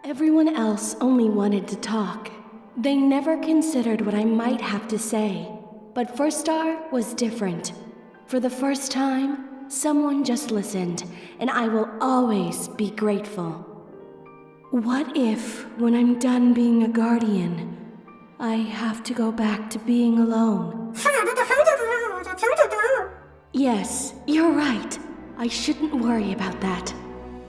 Everyone else only wanted to talk. They never considered what I might have to say. But First Star was different. For the first time, someone just listened, and I will always be grateful. What if, when I'm done being a guardian, I have to go back to being alone? Yes, you're right. I shouldn't worry about that.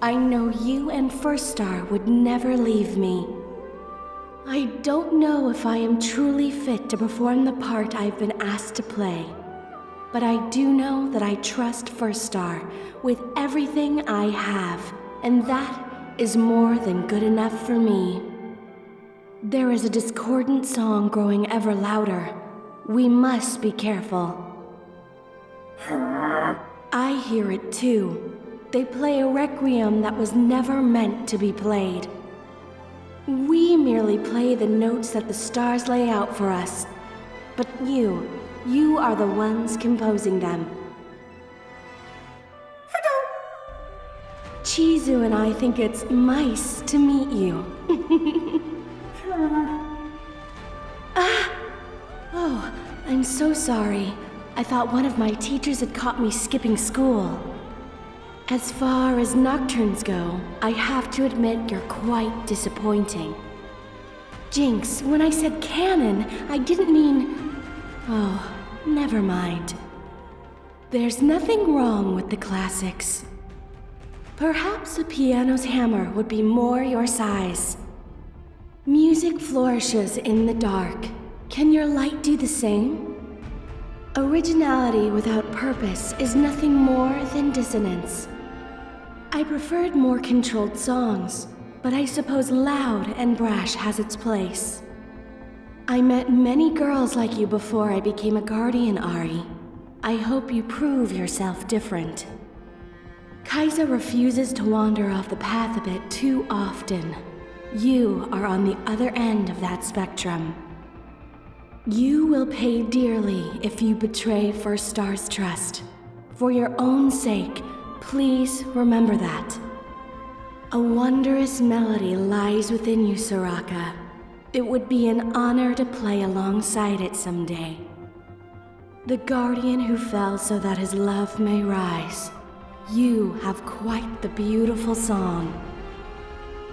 I know you and First Star would never leave me. I don't know if I am truly fit to perform the part I've been asked to play. But I do know that I trust First Star with everything I have, and that is more than good enough for me. There is a discordant song growing ever louder. We must be careful. I hear it too. They play a requiem that was never meant to be played. We merely play the notes that the stars lay out for us. But you are the ones composing them. Chiizu and I think it's nice to meet you. Oh, I'm so sorry. I thought one of my teachers had caught me skipping school. As far as nocturnes go, I have to admit you're quite disappointing. Jinx, when I said canon, I didn't mean... Oh, never mind. There's nothing wrong with the classics. Perhaps a piano's hammer would be more your size. Music flourishes in the dark. Can your light do the same? Originality without purpose is nothing more than dissonance. I preferred more controlled songs, but I suppose loud and brash has its place. I met many girls like you before I became a guardian, Ari. I hope you prove yourself different. Kaisa refuses to wander off the path a bit too often. You are on the other end of that spectrum. You will pay dearly if you betray First Star's trust. For your own sake, please remember that. A wondrous melody lies within you, Soraka. It would be an honor to play alongside it someday. The guardian who fell so that his love may rise. You have quite the beautiful song.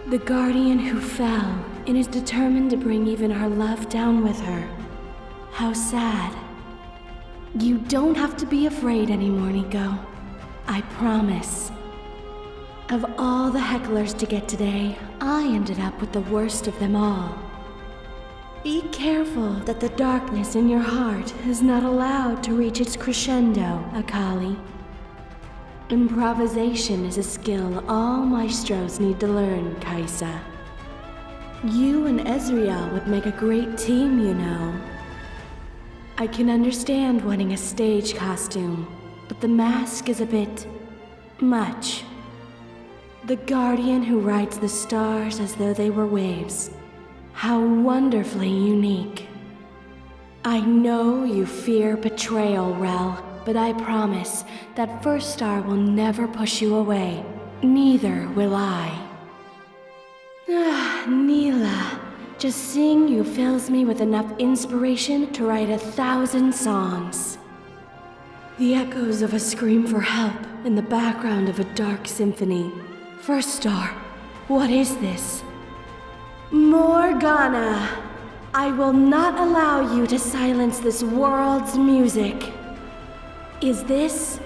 The guardian who fell and is determined to bring even her love down with her. How sad. You don't have to be afraid anymore, Nico. I promise. Of all the hecklers to get today, I ended up with the worst of them all. Be careful that the darkness in your heart is not allowed to reach its crescendo, Akali. Improvisation is a skill all maestros need to learn, Kaisa. You and Ezreal would make a great team, you know. I can understand wanting a stage costume, but the mask is a bit... much. The guardian who rides the stars as though they were waves. How wonderfully unique. I know you fear betrayal, Rel, but I promise that First Star will never push you away. Neither will I. Ah, Neela. Just seeing you fills me with enough inspiration to write 1,000 songs. The echoes of a scream for help in the background of a dark symphony. First Star, what is this? Morgana! I will not allow you to silence this world's music. Is this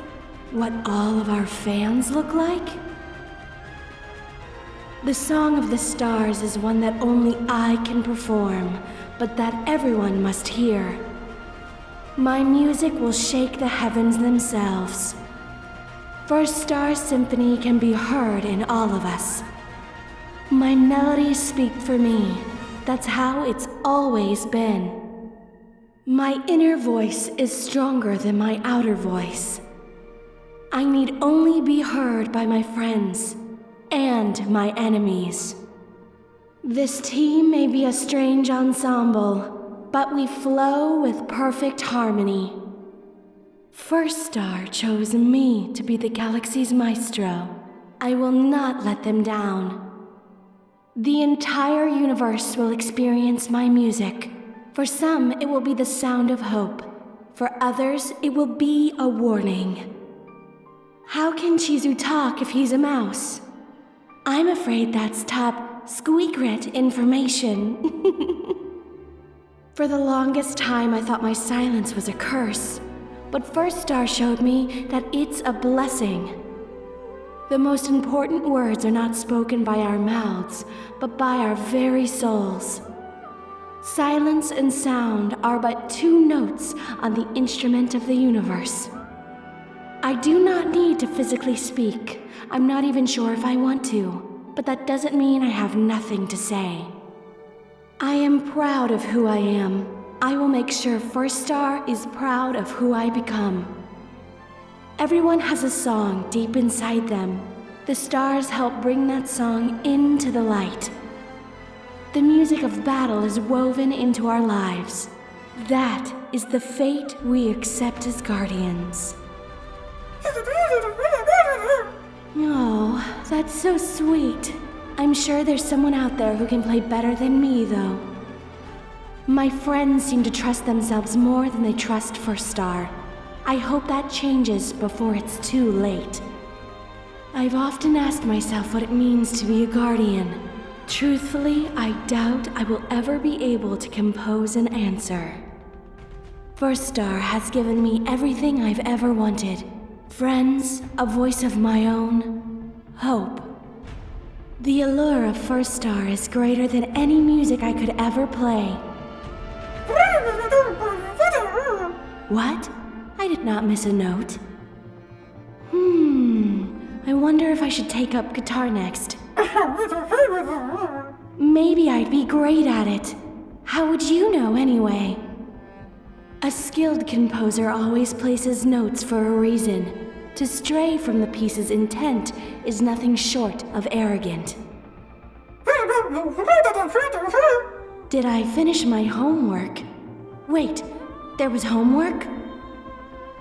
what all of our fans look like? The Song of the Stars is one that only I can perform, but that everyone must hear. My music will shake the heavens themselves. First Star's symphony can be heard in all of us. My melodies speak for me. That's how it's always been. My inner voice is stronger than my outer voice. I need only be heard by my friends and my enemies. This team may be a strange ensemble, but we flow with perfect harmony. First Star chose me to be the galaxy's maestro. I will not let them down. The entire universe will experience my music. For some, it will be the sound of hope. For others, it will be a warning. How can Chiizu talk if he's a mouse? I'm afraid that's top squeakret information. For the longest time, I thought my silence was a curse. But First Star showed me that it's a blessing. The most important words are not spoken by our mouths, but by our very souls. Silence and sound are but two notes on the instrument of the universe. I do not need to physically speak. I'm not even sure if I want to, but that doesn't mean I have nothing to say. I am proud of who I am. I will make sure First Star is proud of who I become. Everyone has a song deep inside them. The stars help bring that song into the light. The music of battle is woven into our lives. That is the fate we accept as guardians. Oh, that's so sweet. I'm sure there's someone out there who can play better than me, though. My friends seem to trust themselves more than they trust First Star. I hope that changes before it's too late. I've often asked myself what it means to be a guardian. Truthfully, I doubt I will ever be able to compose an answer. First Star has given me everything I've ever wanted. Friends, a voice of my own, hope. The allure of First Star is greater than any music I could ever play. What? I did not miss a note. I wonder if I should take up guitar next. Maybe I'd be great at it. How would you know anyway? A skilled composer always places notes for a reason. To stray from the piece's intent is nothing short of arrogant. Did I finish my homework? Wait, there was homework?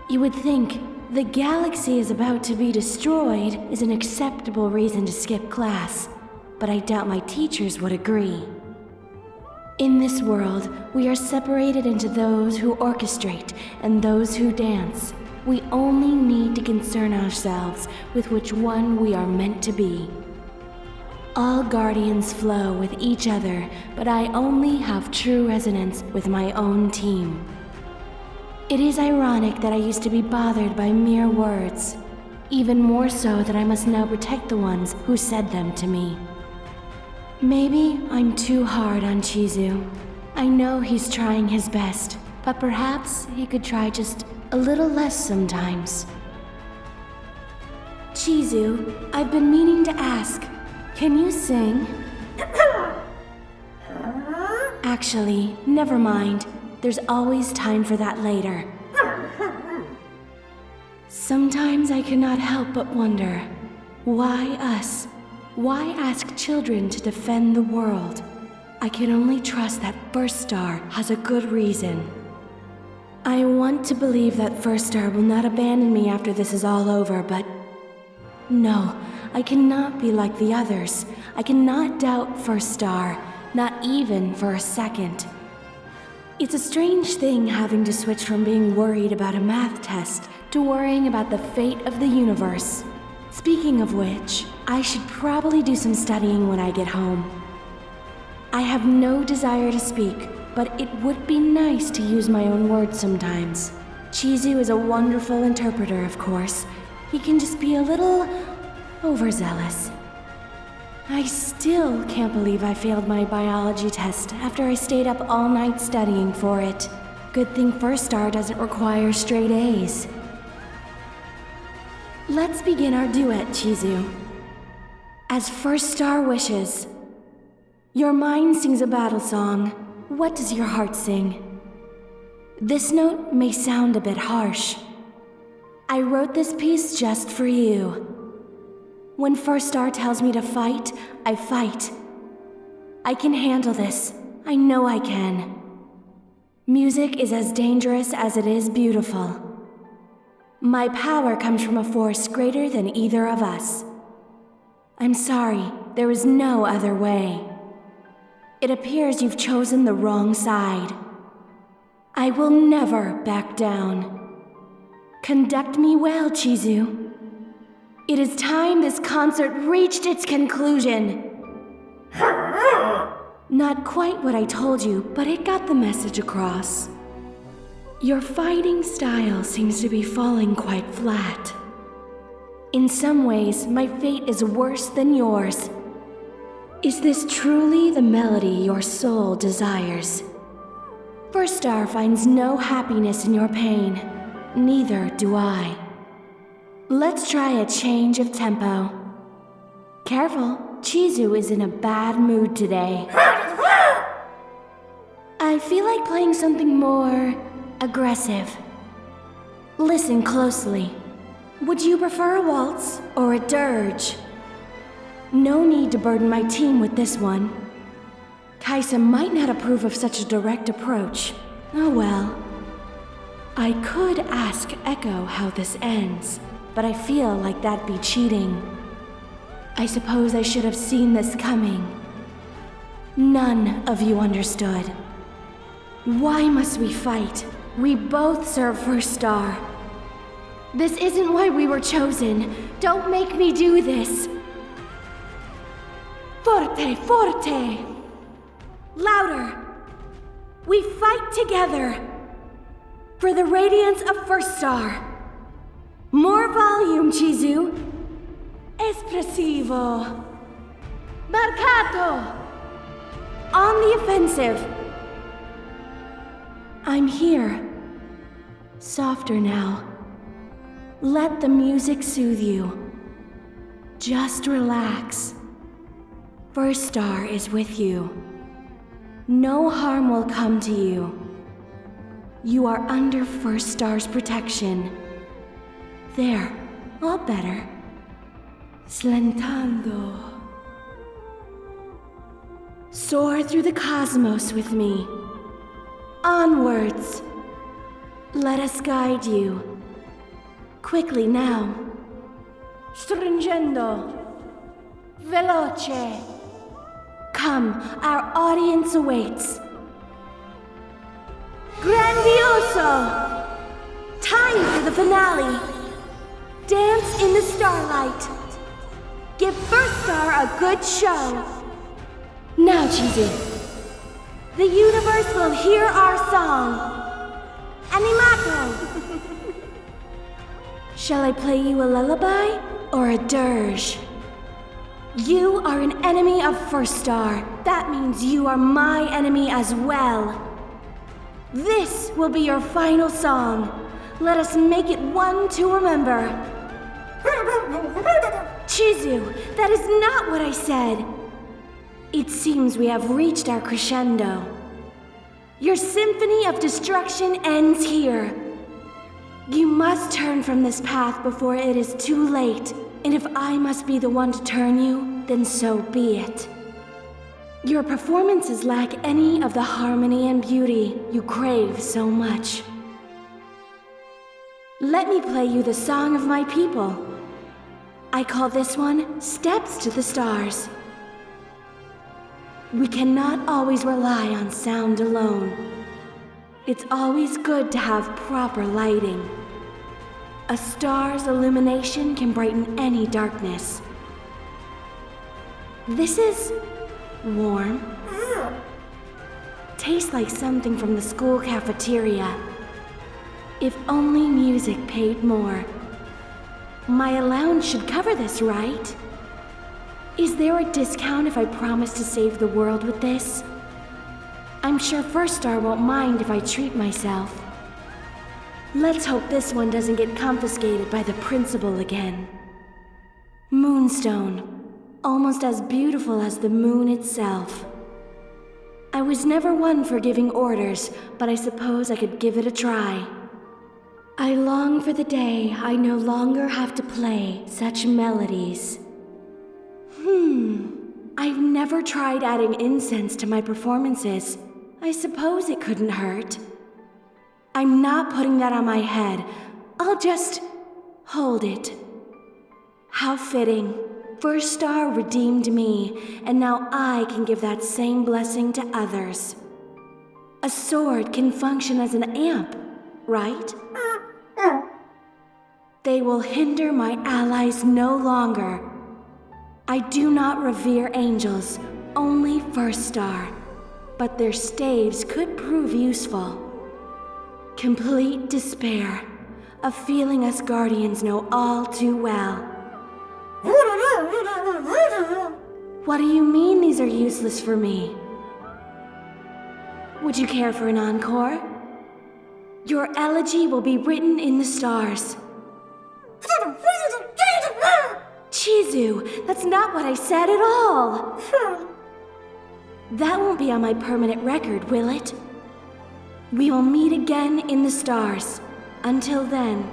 You would think the galaxy is about to be destroyed is an acceptable reason to skip class, but I doubt my teachers would agree. In this world, we are separated into those who orchestrate and those who dance. We only need to concern ourselves with which one we are meant to be. All guardians flow with each other, but I only have true resonance with my own team. It is ironic that I used to be bothered by mere words, even more so that I must now protect the ones who said them to me. Maybe I'm too hard on Chiizu. I know he's trying his best, but perhaps he could try just a little less sometimes. Chiizu, I've been meaning to ask, can you sing? Actually, never mind. There's always time for that later. Sometimes I cannot help but wonder, why us? Why ask children to defend the world? I can only trust that First Star has a good reason. I want to believe that First Star will not abandon me after this is all over, but no, I cannot be like the others. I cannot doubt First Star, not even for a second. It's a strange thing having to switch from being worried about a math test to worrying about the fate of the universe. Speaking of which, I should probably do some studying when I get home. I have no desire to speak, but it would be nice to use my own words sometimes. Chiizu is a wonderful interpreter, of course. He can just be a little overzealous. I still can't believe I failed my biology test after I stayed up all night studying for it. Good thing First Star doesn't require straight A's. Let's begin our duet, Chiizu. As First Star wishes. Your mind sings a battle song. What does your heart sing? This note may sound a bit harsh. I wrote this piece just for you. When First Star tells me to fight, I fight. I can handle this. I know I can. Music is as dangerous as it is beautiful. My power comes from a force greater than either of us. I'm sorry, there is no other way. It appears you've chosen the wrong side. I will never back down. Conduct me well, Chiizu. It is time this concert reached its conclusion. Not quite what I told you, but it got the message across. Your fighting style seems to be falling quite flat. In some ways, my fate is worse than yours. Is this truly the melody your soul desires? First Star finds no happiness in your pain. Neither do I. Let's try a change of tempo. Careful, Chiizu is in a bad mood today. I feel like playing something more aggressive. Listen closely. Would you prefer a waltz or a dirge? No need to burden my team with this one. Kaisa might not approve of such a direct approach. Oh well. I could ask Echo how this ends, but I feel like that'd be cheating. I suppose I should have seen this coming. None of you understood. Why must we fight? We both serve First Star. This isn't why we were chosen. Don't make me do this. Forte, forte! Louder! We fight together! For the radiance of First Star. More volume, Chiizu. Espressivo. Marcato! On the offensive. I'm here. Softer now. Let the music soothe you. Just relax. First Star is with you. No harm will come to you. You are under First Star's protection. There, all better. Slentando. Soar through the cosmos with me. Onwards. Let us guide you. Quickly now. Stringendo. Veloce. Come, our audience awaits. Grandioso! Time for the finale. Dance in the starlight. Give First Star a good show. Now, Chiizu. The universe will hear our song. Animato! Shall I play you a lullaby or a dirge? You are an enemy of First Star. That means you are my enemy as well. This will be your final song. Let us make it one to remember. Chiizu, that is not what I said. It seems we have reached our crescendo. Your symphony of destruction ends here. You must turn from this path before it is too late. And if I must be the one to turn you, then so be it. Your performances lack any of the harmony and beauty you crave so much. Let me play you the song of my people. I call this one Steps to the Stars. We cannot always rely on sound alone. It's always good to have proper lighting. A star's illumination can brighten any darkness. This is warm. Tastes like something from the school cafeteria. If only music paid more. My allowance should cover this, right? Is there a discount if I promise to save the world with this? I'm sure First Star won't mind if I treat myself. Let's hope this one doesn't get confiscated by the principal again. Moonstone, almost as beautiful as the moon itself. I was never one for giving orders, but I suppose I could give it a try. I long for the day I no longer have to play such melodies. I've never tried adding incense to my performances. I suppose it couldn't hurt. I'm not putting that on my head. I'll just hold it. How fitting. First Star redeemed me, and now I can give that same blessing to others. A sword can function as an amp, right? They will hinder my allies no longer. I do not revere angels, only First Star, but their staves could prove useful. Complete despair, a feeling us Guardians know all too well. What do you mean these are useless for me? Would you care for an encore? Your elegy will be written in the stars. Chiizu, that's not what I said at all. That won't be on my permanent record, will it? We will meet again in the stars. Until then,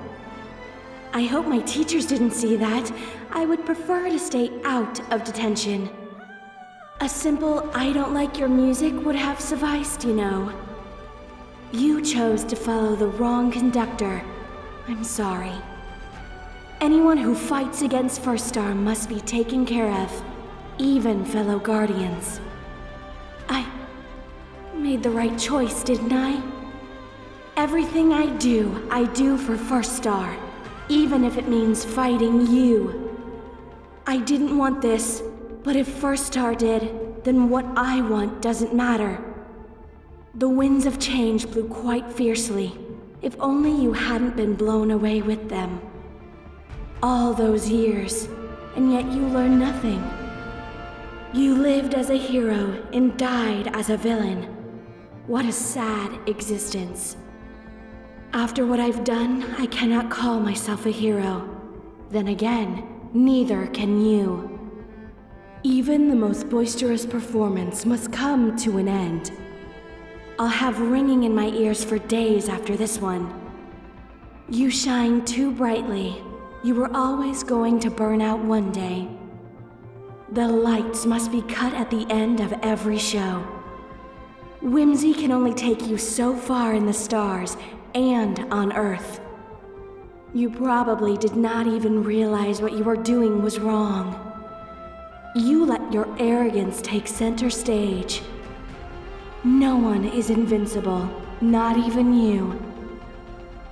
I hope my teachers didn't see that. I would prefer to stay out of detention. A simple "I don't like your music" would have sufficed, you know. You chose to follow the wrong conductor. I'm sorry. Anyone who fights against First Star must be taken care of, even fellow Guardians. I made the right choice, didn't I? Everything I do for First Star, even if it means fighting you. I didn't want this, but if First Star did, then what I want doesn't matter. The winds of change blew quite fiercely. If only you hadn't been blown away with them. All those years, and yet you learned nothing. You lived as a hero and died as a villain. What a sad existence. After what I've done, I cannot call myself a hero. Then again, neither can you. Even the most boisterous performance must come to an end. I'll have ringing in my ears for days after this one. You shine too brightly. You were always going to burn out one day. The lights must be cut at the end of every show. Whimsy can only take you so far in the stars and on Earth. You probably did not even realize what you were doing was wrong. You let your arrogance take center stage. No one is invincible, not even you.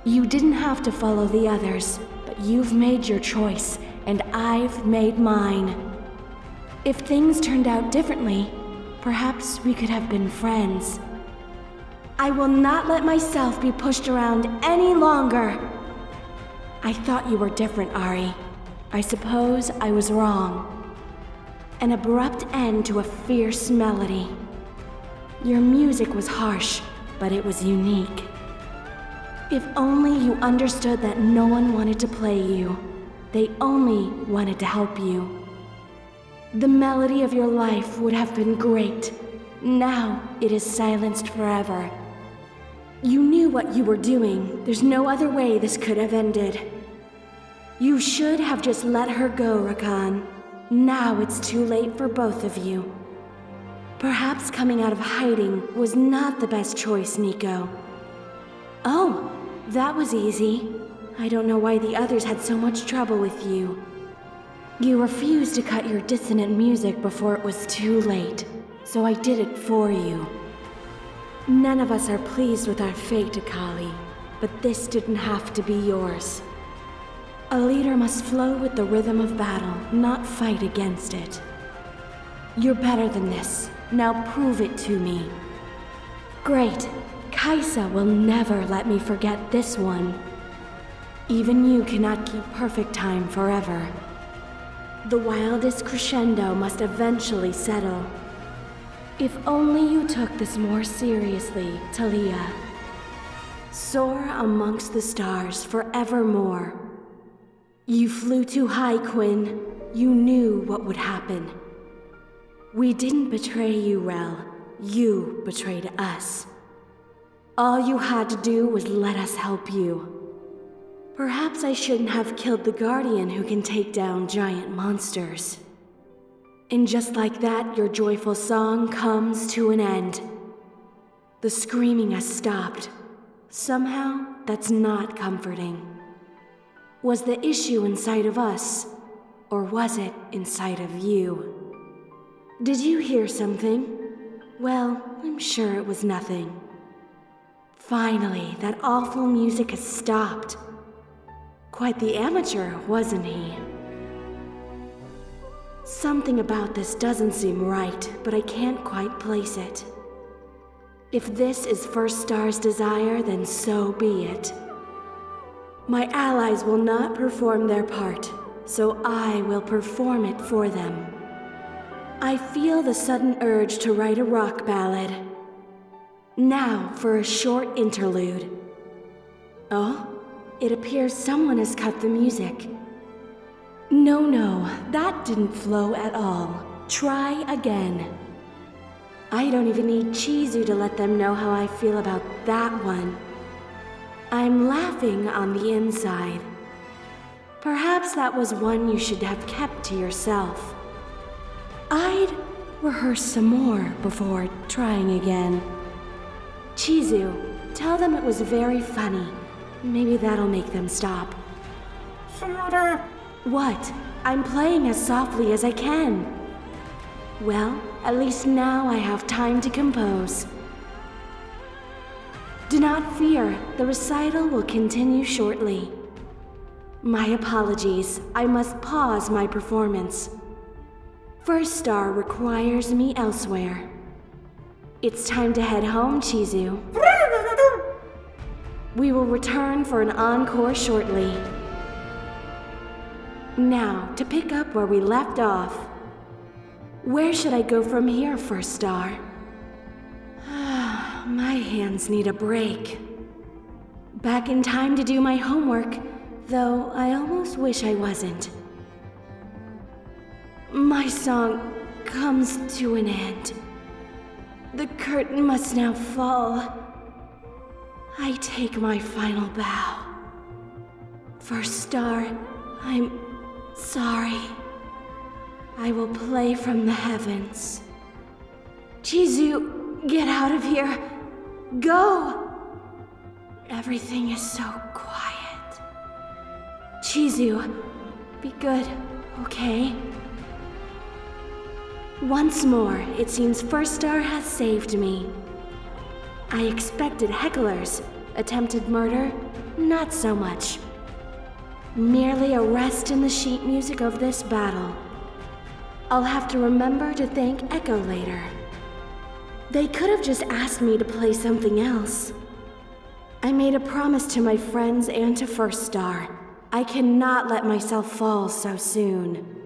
You didn't have to follow the others, but you've made your choice, and I've made mine. If things turned out differently, perhaps we could have been friends. I will not let myself be pushed around any longer. I thought you were different, Ari. I suppose I was wrong. An abrupt end to a fierce melody. Your music was harsh, but it was unique. If only you understood that no one wanted to play you. They only wanted to help you. The melody of your life would have been great. Now it is silenced forever. You knew what you were doing. There's no other way this could have ended. You should have just let her go, Rakan. Now it's too late for both of you. Perhaps coming out of hiding was not the best choice, Nico. Oh, that was easy. I don't know why the others had so much trouble with you. You refused to cut your dissonant music before it was too late, so I did it for you. None of us are pleased with our fate, Akali, but this didn't have to be yours. A leader must flow with the rhythm of battle, not fight against it. You're better than this. Now prove it to me. Great. Kaisa will never let me forget this one. Even you cannot keep perfect time forever. The wildest crescendo must eventually settle. If only you took this more seriously, Talia. Soar amongst the stars forevermore. You flew too high, Quinn. You knew what would happen. We didn't betray you, Rel. You betrayed us. All you had to do was let us help you. Perhaps I shouldn't have killed the Guardian who can take down giant monsters. And just like that, your joyful song comes to an end. The screaming has stopped. Somehow, that's not comforting. Was the issue inside of us? Or was it inside of you? Did you hear something? Well, I'm sure it was nothing. Finally, that awful music has stopped. Quite the amateur, wasn't he? Something about this doesn't seem right, but I can't quite place it. If this is First Star's desire, then so be it. My allies will not perform their part, so I will perform it for them. I feel the sudden urge to write a rock ballad. Now for a short interlude. Oh, it appears someone has cut the music. No, that didn't flow at all. Try again. I don't even need Chiizu to let them know how I feel about that one. I'm laughing on the inside. Perhaps that was one you should have kept to yourself. I'd rehearse some more before trying again. Chiizu, tell them it was very funny. Maybe that'll make them stop. Sara! What? I'm playing as softly as I can. Well, at least now I have time to compose. Do not fear, the recital will continue shortly. My apologies, I must pause my performance. First Star requires me elsewhere. It's time to head home, Chiizu. We will return for an encore shortly. Now, to pick up where we left off. Where should I go from here, First Star? My hands need a break. Back in time to do my homework, though I almost wish I wasn't. My song comes to an end. The curtain must now fall. I take my final bow. First Star, I'm sorry. I will play from the heavens. Chiizu, get out of here. Go! Everything is so quiet. Chiizu, be good, okay? Once more, it seems First Star has saved me. I expected hecklers. Attempted murder? Not so much. Merely a rest in the sheet music of this battle. I'll have to remember to thank Echo later. They could have just asked me to play something else. I made a promise to my friends and to First Star. I cannot let myself fall so soon.